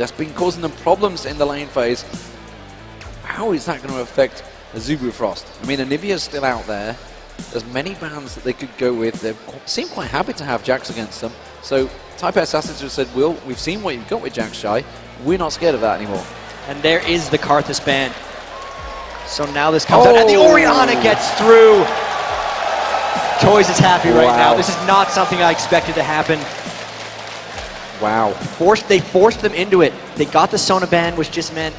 that's been causing them problems in the lane phase. How is that going to affect Azubu Frost? I mean, Anivia's still out there. There's many bans that they could go with. They seem quite happy to have Jax against them. So Taipei Assassins just said, Will, we've seen what you've got with Jax Shy. We're not scared of that anymore. And there is the Karthus ban. So now this comes out, and the Orianna gets through. Toys is happy right now. This is not something I expected to happen. Wow. They forced them into it. They got the Sona ban, which just meant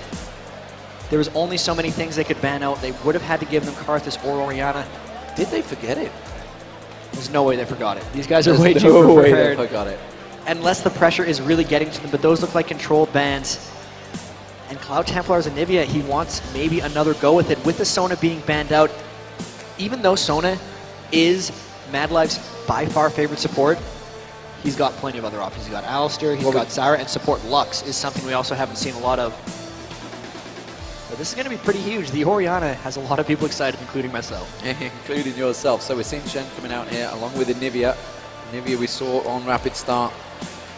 there was only so many things they could ban out. They would have had to give them Karthus or Orianna. Did they forget it? There's no way they forgot it. These guys are There's way no too way prepared. they forgot it. Unless the pressure is really getting to them, but those look like controlled bans. And Cloud Templar's Anivia, he wants maybe another go with it. With the Sona being banned out, even though Sona is Mad Life's by far favorite support, he's got plenty of other options. He's got Alistair, he's got Zyra, and support Lux is something we also haven't seen a lot of. But this is going to be pretty huge. The Orianna has a lot of people excited, including myself. Including yourself. So we're seeing Shen coming out here along with Anivia. Anivia we saw on Rapid Start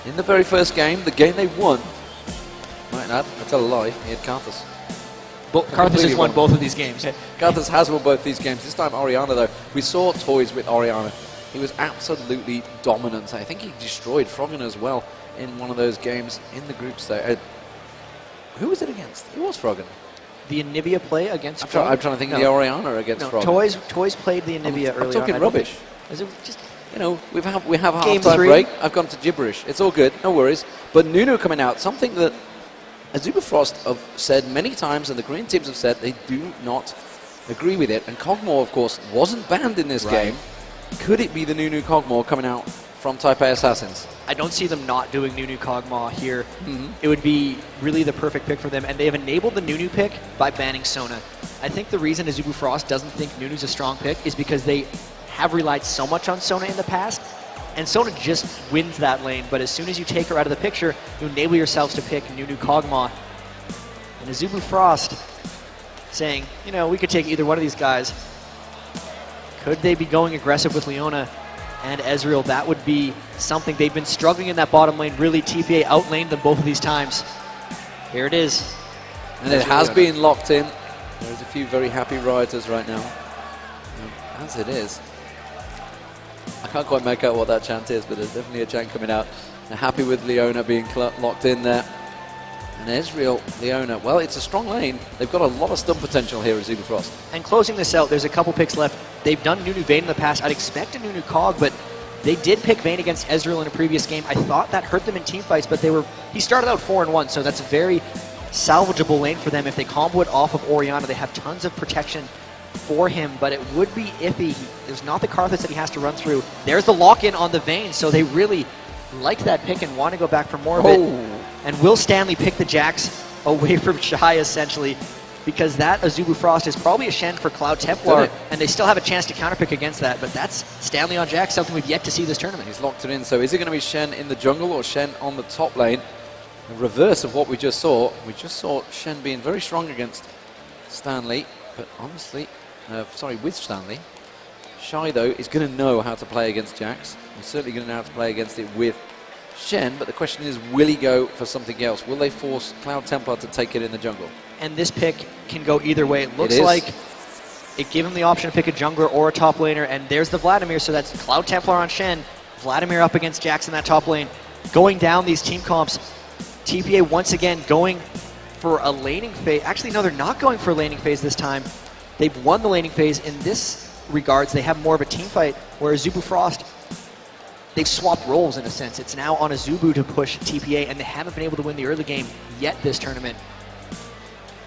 in the very first game, the game they won. Might not, I tell a lie, he had Karthus. But Karthus has won both of these games. Karthus has won both these games. This time Orianna though, we saw Toys with Orianna. He was absolutely dominant. I think he destroyed Froggen as well in one of those games in the groups there. Who was it against? Who was Froggen? The Anivia play against Froggen? I'm trying to think of the Orianna against Froggen. Toys played the Anivia earlier. I'm talking rubbish. Is it just... You know, we have a Game half-time 3. break. I've gone to gibberish. It's all good, no worries. But Nunu coming out, something that Azubu Frost have said many times, and the Korean teams have said they do not agree with it. And Kog'Maw, of course, wasn't banned in this game. Could it be the Nunu Kog'Maw coming out from Taipei Assassins? I don't see them not doing Nunu Kog'Maw here. It would be really the perfect pick for them, and they have enabled the Nunu pick by banning Sona. I think the reason Azubu Frost doesn't think Nunu's a strong pick is because they have relied so much on Sona in the past, and Sona just wins that lane, but as soon as you take her out of the picture, you enable yourselves to pick Nunu Kog'Maw. And Azubu Frost saying, you know, we could take either one of these guys. Could they be going aggressive with Leona and Ezreal? That would be something. They've been struggling in that bottom lane. Really, TPA outlaned them both of these times. Here it is. And it has been locked in. There's a few very happy rioters right now. As it is. I can't quite make out what that chant is, but there's definitely a chant coming out. They're happy with Leona being locked in there. And Ezreal, Leona, well, it's a strong lane. They've got a lot of stun potential here at Azubu Frost. And closing this out, there's a couple picks left. They've done Nunu Vayne in the past. I'd expect a Nunu Cog, but they did pick Vayne against Ezreal in a previous game. I thought that hurt them in teamfights, but he started out 4-1, so that's a very salvageable lane for them. If they combo it off of Orianna, they have tons of protection for him, but it would be iffy. There's not the Karthus that he has to run through. There's the lock-in on the Vayne, so they really like that pick and want to go back for more of it. And will Stanley pick the Jax away from Shy, essentially, because that Azubu Frost is probably a Shen for Cloud Templar, and they still have a chance to counterpick against that, but that's Stanley on Jax, something we've yet to see this tournament. He's locked it in, so is it going to be Shen in the jungle or Shen on the top lane? The reverse of what we just saw. We just saw Shen being very strong against Stanley, but honestly, with Stanley. Shy, though, is going to know how to play against Jax. He's certainly going to know how to play against it with Shen, but the question is, will he go for something else? Will they force Cloud Templar to take it in the jungle? And this pick can go either way. It looks like it gave him the option to pick a jungler or a top laner, and there's the Vladimir, so that's Cloud Templar on Shen, Vladimir up against Jax in that top lane. Going down these team comps, TPA once again going for a laning phase. Actually, no, they're not going for a laning phase this time. They've won the laning phase. In this regards, they have more of a team fight, where Azubu Frost, they've swapped roles in a sense. It's now on Azubu to push TPA, and they haven't been able to win the early game yet this tournament.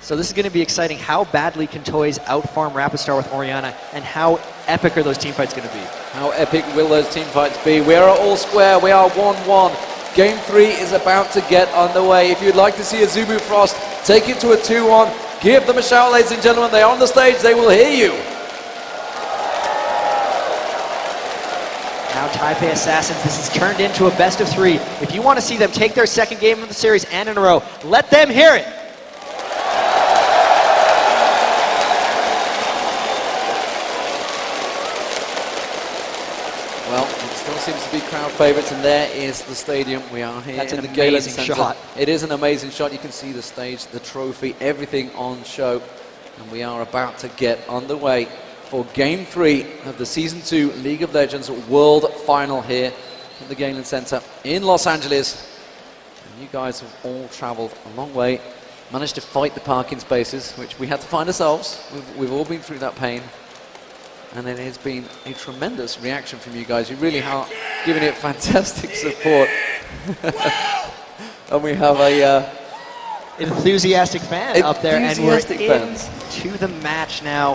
So this is going to be exciting. How badly can Toys outfarm Rapid Star with Orianna, and how epic are those team fights going to be? How epic will those team fights be? We are all square. We are 1-1. Game 3 is about to get underway. If you'd like to see Azubu Frost take it to a 2-1, give them a shout, ladies and gentlemen. They are on the stage. They will hear you. Now Taipei Assassins, this has turned into a best of 3. If you want to see them take their second game of the series and in a row, let them hear it. Well, it's Still seems to be crowd favourites, and there is the stadium. We are here That's in an the Galen amazing Centre. shot. It is an amazing shot. You can see the stage, the trophy, everything on show. And we are about to get underway for Game 3 of the Season 2 League of Legends World Final here at the Galen Centre in Los Angeles. And you guys have all travelled a long way, managed to fight the parking spaces, which we had to find ourselves. We've all been through that pain. And it has been a tremendous reaction from you guys. You really are giving it fantastic support. And we have a enthusiastic fan up there, and we're fans. into the match now.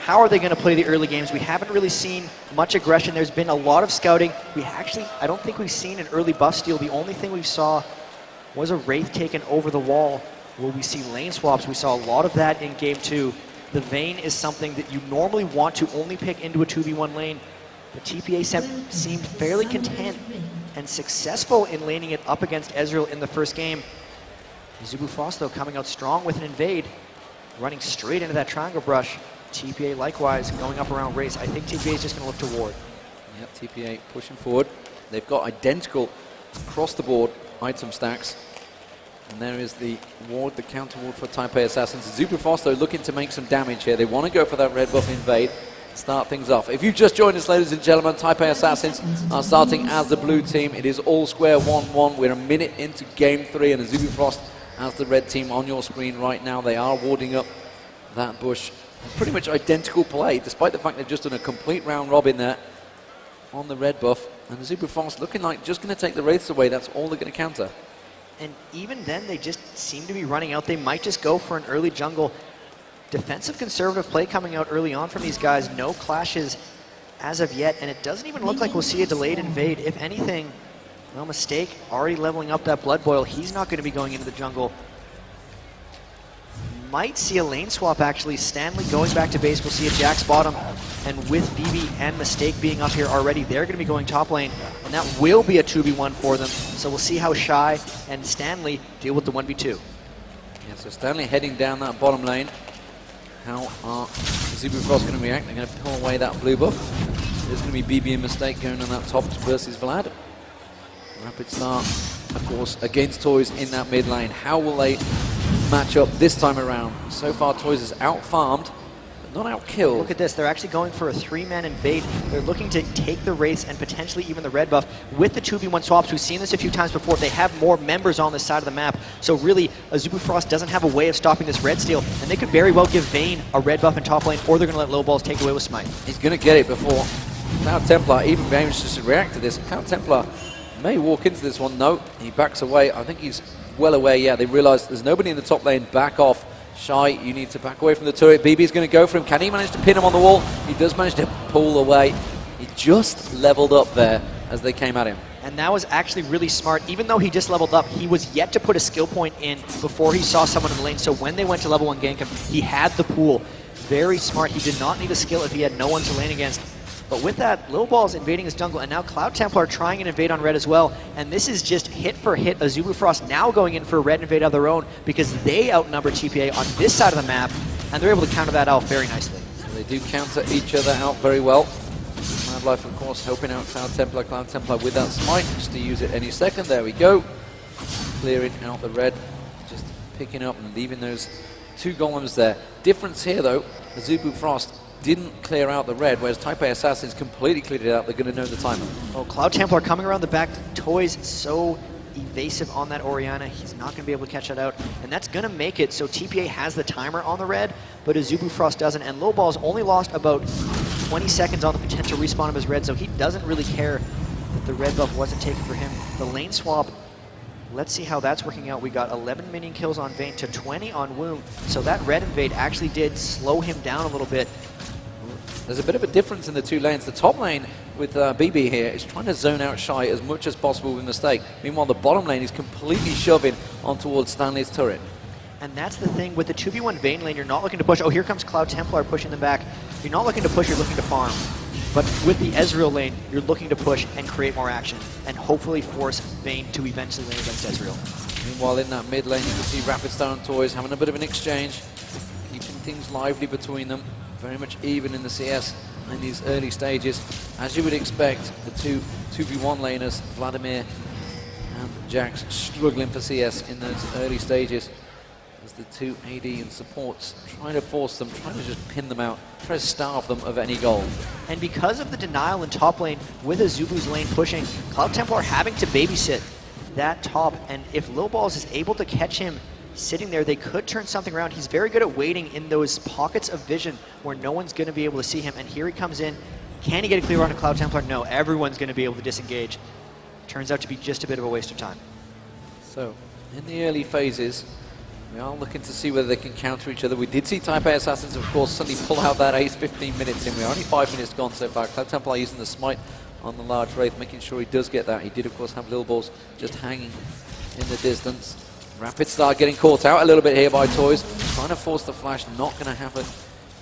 How are they going to play the early games? We haven't really seen much aggression. There's been a lot of scouting. I don't think we've seen an early buff steal. The only thing we saw was a Wraith taken over the wall. Will we see lane swaps? We saw a lot of that in Game 2. The Vayne is something that you normally want to only pick into a 2v1 lane. The TPA seemed fairly content and successful in laning it up against Ezreal in the first game. Azubu Frost, though, coming out strong with an invade, running straight into that triangle brush. TPA likewise going up around Race. I think TPA is just going to look to ward. Yep, TPA pushing forward. They've got identical across-the-board item stacks. And there is the ward, the counter ward for Taipei Assassins. Azubu Frost, though, looking to make some damage here. They want to go for that red buff invade, start things off. If you've just joined us, ladies and gentlemen, Taipei Assassins are starting as the blue team. It is all square 1-1. We're a minute into Game 3, and Azubu Frost as the red team on your screen right now. They are warding up that bush. Pretty much identical play, despite the fact they've just done a complete round robin there on the red buff. And Azubu Frost looking like just going to take the Wraiths away. That's all they're going to counter. And even then, they just seem to be running out. They might just go for an early jungle. Defensive conservative play coming out early on from these guys. No clashes as of yet, and it doesn't even look like we'll see a delayed invade. If anything, no mistake, already leveling up that Blood Boil. He's not going to be going into the jungle. Might see a lane swap, actually. Stanley going back to base. We'll see a Jax bottom. And with BB and Mistake being up here already, they're going to be going top lane. And that will be a 2v1 for them. So we'll see how Shy and Stanley deal with the 1v2. Yeah, so Stanley heading down that bottom lane. How are Azubu Frost going to react? They're going to pull away that blue buff. There's going to be BB and Mistake going on that top versus Vlad. Rapid start, of course, against Toys in that mid lane. How will they match up this time around? So far, Toys is out-farmed, but not out-killed. Look at this. They're actually going for a 3-man invade. They're looking to take the Wraiths and potentially even the red buff. With the 2v1 swaps, we've seen this a few times before. They have more members on this side of the map. So really, Azubu Frost doesn't have a way of stopping this red steal, and they could very well give Vayne a red buff in top lane, or they're going to let Low Balls take away with Smite. He's going to get it before Cloud Templar even manages to react to this. Cloud Templar may walk into this one. No, he backs away. I think he's well away. Yeah, they realize there's nobody in the top lane. Back off. Shy, you need to back away from the turret. BB's going to go for him. Can he manage to pin him on the wall? He does manage to pull away. He just leveled up there as they came at him. And that was actually really smart. Even though he just leveled up, he was yet to put a skill point in before he saw someone in the lane. So when they went to level 1 gank him, he had the pool. Very smart. He did not need a skill if he had no one to lane against. But with that, Low Ball's invading his jungle, and now Cloud Templar trying an invade on red as well. And this is just hit for hit. Azubu Frost now going in for a red invade of their own because they outnumber TPA on this side of the map, and they're able to counter that out very nicely. So they do counter each other out very well. Wildlife, of course, helping out Cloud Templar with that smite, just to use it any second. There we go. Clearing out the red, just picking up and leaving those 2 golems there. Difference here, though, Azubu Frost didn't clear out the red, whereas Taipei Assassins completely cleared it out. They're going to know the timer. Oh, Cloud Templar coming around the back. Toys so evasive on that Orianna. He's not going to be able to catch that out, and that's going to make it so TPA has the timer on the red, but Azubu Frost doesn't, and Low Ball's only lost about 20 seconds on the potential respawn of his red, so he doesn't really care that the red buff wasn't taken for him. The lane swap, let's see how that's working out. We got 11 minion kills on Vayne to 20 on Wound, so that red invade actually did slow him down a little bit. There's a bit of a difference in the 2 lanes. The top lane with BB here is trying to zone out Shy as much as possible with Mistake. Meanwhile, the bottom lane is completely shoving on towards Stanley's turret. And that's the thing, with the 2v1 Vayne lane, you're not looking to push. Oh, here comes Cloud Templar pushing them back. You're not looking to push, you're looking to farm. But with the Ezreal lane, you're looking to push and create more action, and hopefully force Vayne to eventually lane against Ezreal. Meanwhile, in that mid lane, you can see Rapid Star and Toys having a bit of an exchange, keeping things lively between them. Very much even in the CS in these early stages. As you would expect, the two 2v1 laners, Vladimir and Jax, struggling for CS in those early stages. As the two AD and supports trying to force them, trying to just pin them out, try to starve them of any goal. And because of the denial in top lane, with Azubu's lane pushing, Cloud Templar having to babysit that top, and if Lil Balls is able to catch him sitting there, they could turn something around. He's very good at waiting in those pockets of vision where no one's going to be able to see him, and here he comes in. Can he get a clear run to Cloud Templar? No, everyone's going to be able to disengage. Turns out to be just a bit of a waste of time. So, in the early phases, we are looking to see whether they can counter each other. We did see Taipei Assassins, of course, suddenly pull out that ace 15 minutes in. We're only 5 minutes gone so far. Cloud Templar using the smite on the large Wraith, making sure he does get that. He did, of course, have Lil Balls just hanging in the distance. Rapid Star getting caught out a little bit here by Toys. Trying to force the flash, not going to happen.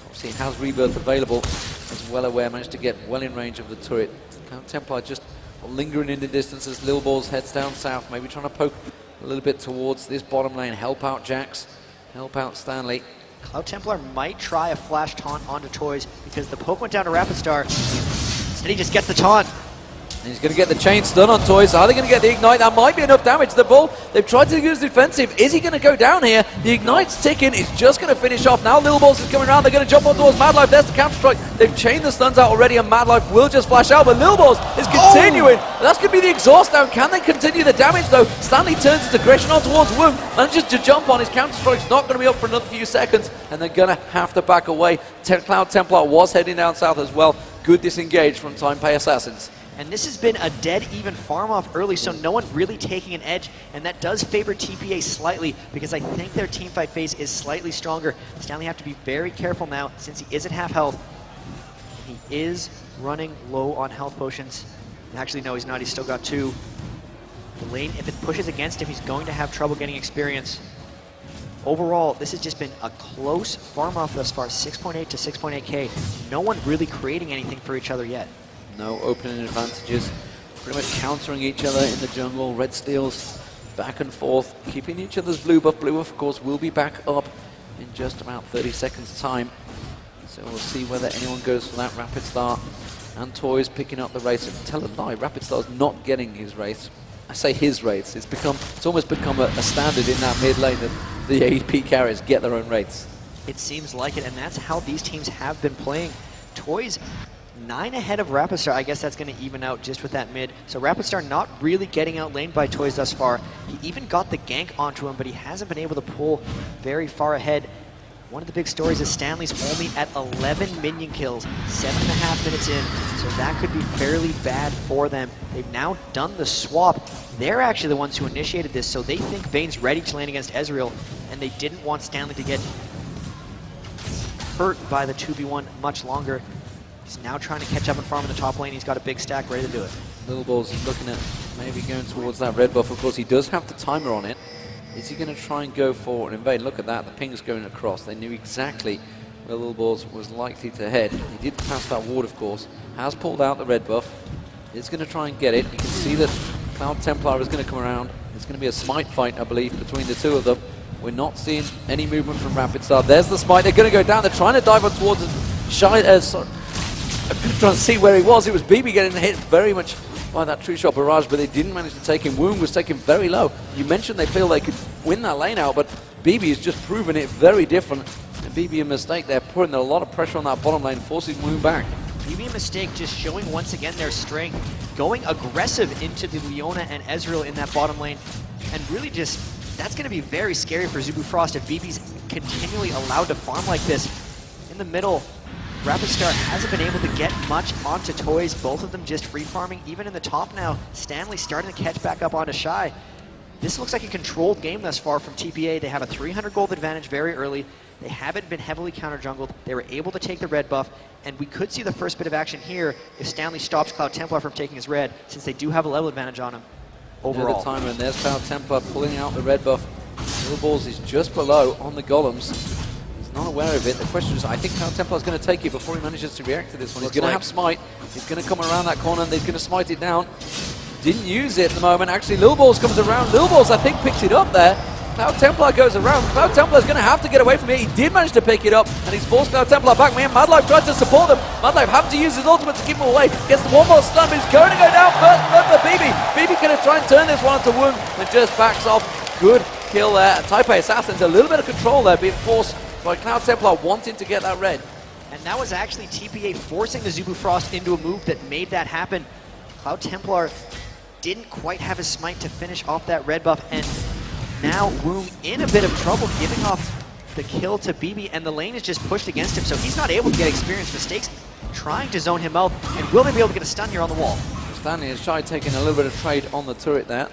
Obviously, it has Rebirth available. As well aware, managed to get well in range of the turret. Cloud Templar just lingering in the distance as Lil Balls heads down south, maybe trying to poke a little bit towards this bottom lane, help out Jax, help out Stanley. Cloud Templar might try a flash taunt onto Toys because the poke went down to Rapid Star. Instead he just gets the taunt. And he's going to get the chain stun on Toys. Are they going to get the ignite? That might be enough damage to the bull. They've tried to use defensive. Is he going to go down here? The ignite's ticking. It's just going to finish off. Now Lil Balls is coming around. They're going to jump on towards Mad Life. There's the counter strike. They've chained the stuns out already, and Mad Life will just flash out. But Lil Balls is continuing. That's going to be the exhaust down. Can they continue the damage though? Stanley turns his aggression on towards Woong. Manages to jump on. His counter strike's not going to be up for another few seconds, and they're going to have to back away. Cloud Templar was heading down south as well. Good disengage from Taipei Assassins. And this has been a dead even farm off early, so no one really taking an edge, and that does favor TPA slightly because I think their teamfight phase is slightly stronger. Stanley have to be very careful now since he is at half health. He is running low on health potions. Actually, no, he's not. He's still got 2. The lane, if it pushes against him, he's going to have trouble getting experience. Overall, this has just been a close farm off thus far, 6.8 to 6.8k. No one really creating anything for each other yet. No opening advantages, pretty much countering each other in the jungle. Red steals back and forth, keeping each other's blue buff. Blue buff, of course, will be back up in just about 30 seconds time. So we'll see whether anyone goes for that. Rapid Star and Toys picking up the race. Tell a lie, Rapid Star's not getting his race. I say his rates. It's almost become a standard in that mid lane that the AP carriers get their own rates. It seems like it, and that's how these teams have been playing. Toys 9 ahead of Rapid Star. I guess that's going to even out just with that mid. So Rapid Star not really getting outlaned by Toys thus far. He even got the gank onto him, but he hasn't been able to pull very far ahead. One of the big stories is Stanley's only at 11 minion kills, 7.5 minutes in, so that could be fairly bad for them. They've now done the swap. They're actually the ones who initiated this, so they think Vayne's ready to lane against Ezreal, and they didn't want Stanley to get hurt by the 2v1 much longer. He's now trying to catch up and farm in the top lane. He's got a big stack ready to do it. Lil Balls is looking at maybe going towards that red buff. Of course, he does have the timer on it. Is he going to try and go for an invade? Look at that, the ping's going across. They knew exactly where Lil Balls was likely to head. He did pass that ward, of course. Has pulled out the red buff. Is going to try and get it. You can see that Cloud Templar is going to come around. It's going to be a smite fight, I believe, between the two of them. We're not seeing any movement from Rapid Star. There's the smite. They're going to go down. They're trying to dive on towards Shy. Trying to see where he was. It was BB getting hit very much by that true shot barrage, but they didn't manage to take him. Woong was taken very low. You mentioned they feel they could win that lane out, but BB has just proven it very different. And BB a mistake. They're putting a lot of pressure on that bottom lane, forcing Woong back. BB a mistake, just showing once again their strength, going aggressive into the Leona and Ezreal in that bottom lane, and really just, that's going to be very scary for Azubu Frost if BB's continually allowed to farm like this. In the middle, Rapid Star hasn't been able to get much onto Toys, both of them just free farming. Even in the top now, Stanley starting to catch back up onto Shy. This looks like a controlled game thus far from TPA. They have a 300 gold advantage very early. They haven't been heavily counter-jungled. They were able to take the red buff, and we could see the first bit of action here if Stanley stops Cloud Templar from taking his red, since they do have a level advantage on him overall. The timer, and there's Cloud Templar pulling out the red buff. Lil Balls is just below on the golems. Not aware of it. The question is, I think Cloud Templar is going to take it before he manages to react to this one. He's going to have smite. He's going to come around that corner and he's going to smite it down. Didn't use it at the moment. Actually, Lil Balls comes around. Lil Balls, I think, picks it up there. Cloud Templar goes around. Cloud Templar is going to have to get away from it. He did manage to pick it up, and he's forced Cloud Templar back. Man, Mad Life tried to support them. Mad Life having to use his ultimate to keep him away. Gets one more stun, but he's going to go down first. But for BB. BB going to try and turn this one into Wound, and just backs off. Good kill there. Taipei Assassins, a little bit of control there, being forced by Cloud Templar wanting to get that red. And that was actually TPA forcing the Azubu Frost into a move that made that happen. Cloud Templar didn't quite have his smite to finish off that red buff, and now Woom in a bit of trouble, giving off the kill to BB, and the lane is just pushed against him, so he's not able to get experience. Mistakes trying to zone him out, and will they be able to get a stun here on the wall? Stanley has tried taking a little bit of trade on the turret there,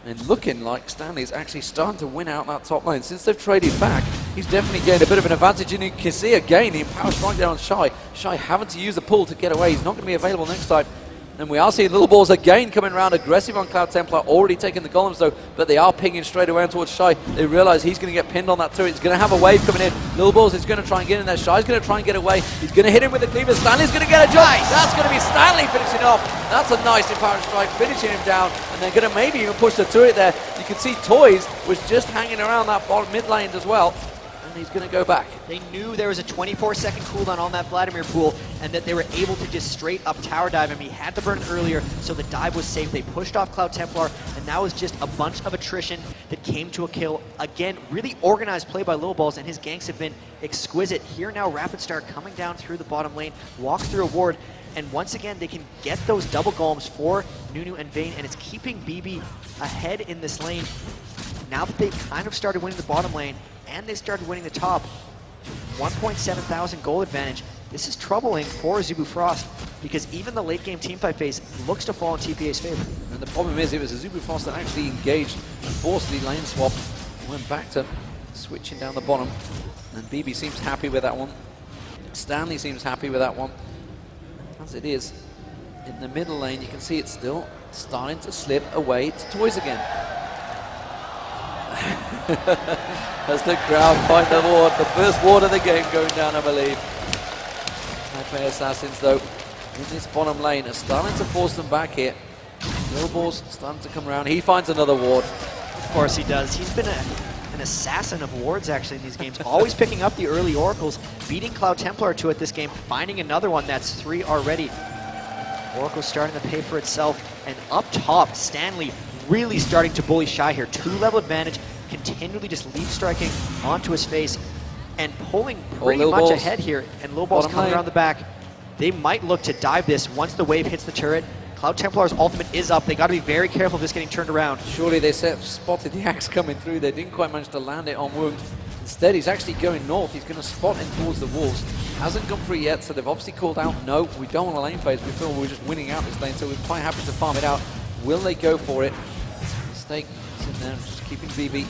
and looking like Stanley's actually starting to win out that top lane. Since they've traded back, he's definitely gained a bit of an advantage, and you can see again the power strike there on Shy. Shy having to use the pull to get away. He's not going to be available next time. And we are seeing Little Balls again coming around aggressive on Cloud Templar, already taking the golems though, but they are pinging straight away towards Shy. They realize he's going to get pinned on that turret. He's going to have a wave coming in. Little Balls is going to try and get in there. Shy's going to try and get away. He's going to hit him with the cleaver. Stanley's going to get a jump. Nice. That's going to be Stanley finishing off. That's a nice empowering strike, finishing him down. And they're going to maybe even push the turret there. You can see Toys was just hanging around that bottom mid lane as well. He's going to go back. They knew there was a 24-second cooldown on that Vladimir pool, and that they were able to just straight up tower dive him. He had to burn it earlier, so the dive was safe. They pushed off Cloud Templar, and that was just a bunch of attrition that came to a kill. Again, really organized play by Little Balls, and his ganks have been exquisite. Here now, Rapid Star coming down through the bottom lane, walks through a ward, and once again, they can get those double golems for Nunu and Vayne, and it's keeping BB ahead in this lane. Now that they've kind of started winning the bottom lane, and they started winning the top, 1.7 thousand goal advantage. This is troubling for Azubu Frost, because even the late game teamfight phase looks to fall in TPA's favor. And the problem is, it was Azubu Frost that actually engaged and forced the lane swap. Went back to switching down the bottom, and BB seems happy with that one. Stanley seems happy with that one. As it is, in the middle lane, you can see it's still starting to slip away to Toys again. As the crowd find the ward, the first ward of the game going down, I believe. Taipei Assassins, though, in this bottom lane, are starting to force them back here. Little Ball's starting to come around. He finds another ward. Of course he does. He's been an assassin of wards, actually, in these games. Always picking up the early oracles, beating Cloud Templar to it this game, finding another one. That's 3 already. Oracle's starting to pay for itself. And up top, Stanley really starting to bully Shy here. 2-level advantage, continually just leap striking onto his face and pulling pretty much ahead here. And Little Ball's coming around the back. They might look to dive this once the wave hits the turret. Cloud Templar's ultimate is up. They got to be very careful of this getting turned around. Surely they spotted the axe coming through. They didn't quite manage to land it on Wound. Instead, he's actually going north. He's going to spot in towards the wolves. Hasn't come through yet, so they've obviously called out, no, we don't want a lane phase. We feel we're just winning out this lane, so we're quite happy to farm it out. Will they go for it? Mistake is in there, just keeping BB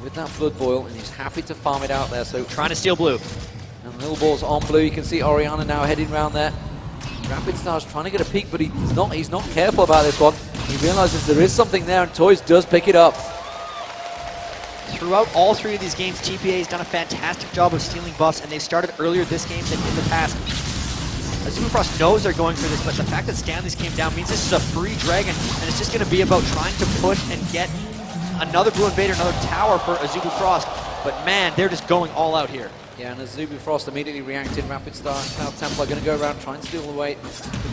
with that blood boil, and he's happy to farm it out there. So trying to steal blue. And Little Ball's on blue. You can see Oriana now heading around there. Rapid Star's trying to get a peek, but he's not careful about this one. He realizes there is something there, and Toys does pick it up. Throughout all 3 of these games, TPA has done a fantastic job of stealing buffs, and they started earlier this game than in the past. Azubu Frost knows they're going for this, but the fact that Stanley's came down means this is a free dragon, and it's just going to be about trying to push and get another Blue Invader, another tower for Azubu Frost. But man, they're just going all out here. Yeah, and Azubu Frost immediately reacted. Rapid Star and Cloud Templar going to go around, try and steal away.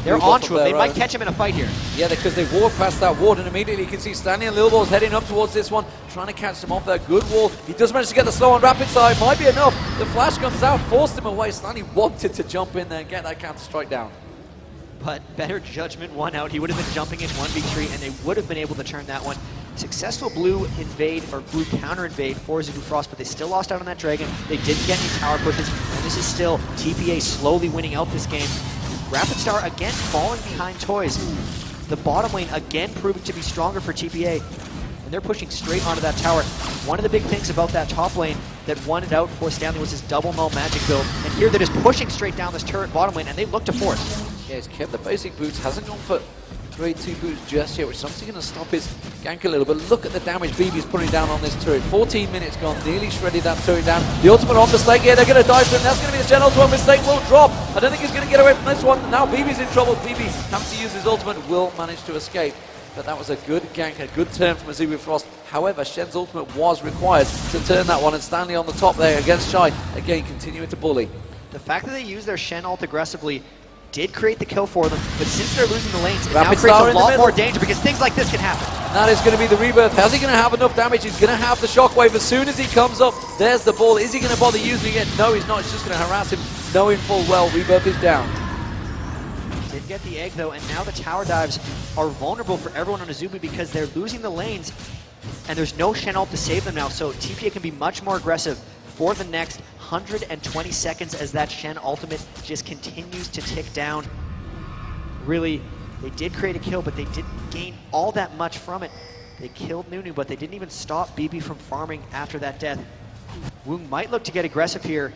They're onto him. They might catch him in a fight here. Yeah, because they walk past that ward, and immediately you can see Stanley and Little Ball's heading up towards this one, trying to catch them off that good wall. He does manage to get the slow on Rapid Star. It might be enough. The flash comes out, forced him away. Stanley wanted to jump in there and get that counter strike down. But better judgment won out. He would have been jumping in 1v3, and they would have been able to turn that one. Successful blue invade, or blue counter invade for Azubu Frost, but they still lost out on that dragon. They didn't get any tower pushes, and this is still TPA slowly winning out this game. Rapid Star again falling behind Toys. The bottom lane again proving to be stronger for TPA, and they're pushing straight onto that tower. One of the big things about that top lane that won it out for Stanley was his double null magic build, and here they're just pushing straight down this turret bottom lane, and they look to force. Yeah, he's kept the basic boots, hasn't gone for grade 2 boots just yet, which is obviously going to stop his gank a little, but look at the damage BB's putting down on this turret. 14 minutes gone, nearly shredded that turret down. The ultimate on Mistake here, they're going to dive for him. That's going to be the general to Mistake will drop. I don't think he's going to get away from this one. Now BB's in trouble. BB having to use his ultimate, will manage to escape. But that was a good gank, a good turn from Azubu Frost. However, Shen's ultimate was required to turn that one, and Stanley on the top there against Shy, again continuing to bully. The fact that they use their Shen ult aggressively did create the kill for them, but since they're losing the lanes, it now Rapid creates Star a in the lot middle. more danger because things like this can happen. And that is going to be the Rebirth. How's he going to have enough damage? He's going to have the Shockwave as soon as he comes up. There's the ball. Is he going to bother using it? No, he's not. He's just going to harass him, knowing full well Rebirth is down. Did get the egg though, and now the tower dives are vulnerable for everyone on Azubu because they're losing the lanes, and there's no Shen ult to save them now, so TPA can be much more aggressive for the next 120 seconds as that Shen ultimate just continues to tick down. Really, they did create a kill, but they didn't gain all that much from it. They killed Nunu, but they didn't even stop BB from farming after that death. Woong might look to get aggressive here,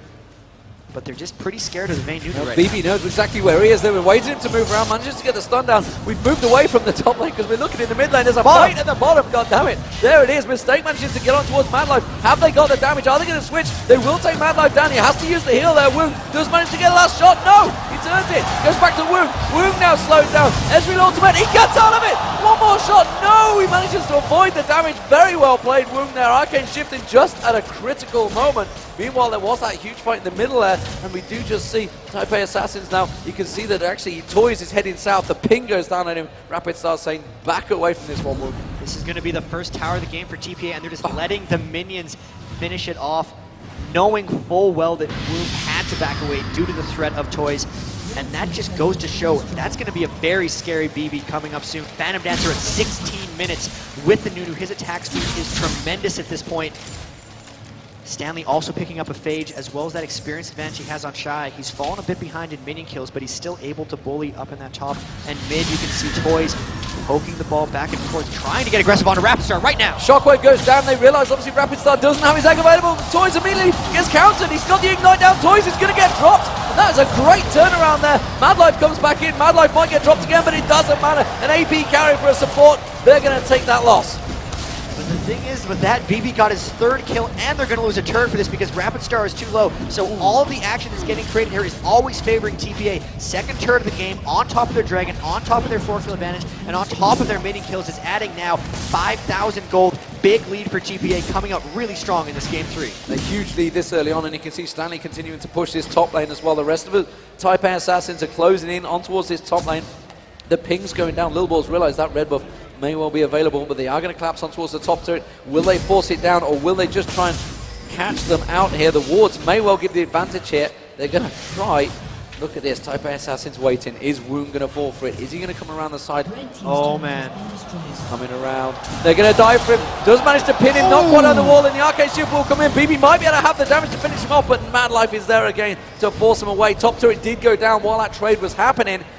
but they're just pretty scared of the main Nunu right BB knows exactly where he is. They were waiting him to move around, manages to get the stun down. We've moved away from the top lane because we're looking in the mid lane. There's a fight at the bottom, god damn it. There it is, Mistake manages to get on towards Madlife. Have they got the damage? Are they going to switch? They will take Madlife down. He has to use the heal there. Woong does manage to get a last shot. No, he turns it. Goes back to Woong. Woong now slows down. Ezreal ultimate, he gets out of it. One more shot. No, he manages to avoid the damage. Very well played, Woong there. Arcane shifting just at a critical moment. Meanwhile, there was that huge fight in the middle there, and we do just see Taipei Assassins now. You can see that actually Toys is heading south. The ping goes down on him. Rapid Star saying, back away from this one, Woong. This is going to be the first tower of the game for TPA, and they're just letting the minions finish it off, knowing full well that Woong had to back away due to the threat of Toys. And that just goes to show that's going to be a very scary BB coming up soon. Phantom Dancer at 16 minutes with the Nunu. His attack speed is tremendous at this point. Stanley also picking up a Phage, as well as that experience advantage he has on Shy. He's fallen a bit behind in minion kills, but he's still able to bully up in that top. And mid, you can see Toys poking the ball back and forth, trying to get aggressive onto Rapid Star right now. Shockwave goes down. They realize obviously Rapid Star doesn't have his egg available. Toys immediately gets countered. He's got the Ignite down. Toys is going to get dropped. And that is a great turnaround there. Madlife comes back in. Madlife might get dropped again, but it doesn't matter. An AP carry for a support. They're going to take that loss. But the thing is, with that, BB got his third kill, and they're going to lose a turret for this because Rapid Star is too low. So all of the action that's getting created here is always favoring TPA. Second turret of the game, on top of their Dragon, on top of their 4-kill advantage, and on top of their minion kills, is adding now 5,000 gold. Big lead for TPA, coming up really strong in this game 3. A huge lead this early on, and you can see Stanley continuing to push this top lane as well. The rest of the Taipei Assassins are closing in on towards this top lane. The ping's going down. Lil Balls realize that red buff may well be available, but they are going to collapse on towards the top turret. Will they force it down, or will they just try and catch them out here? The wards may well give the advantage here. They're going to try. Look at this, Taipei Assassin's waiting. Is Woong going to fall for it? Is he going to come around the side? Oh man. Coming around. They're going to dive for him. Does manage to pin him, not quite on the wall, and the Arcane Shift will come in. BB might be able to have the damage to finish him off, but Madlife is there again to force him away. Top turret did go down while that trade was happening.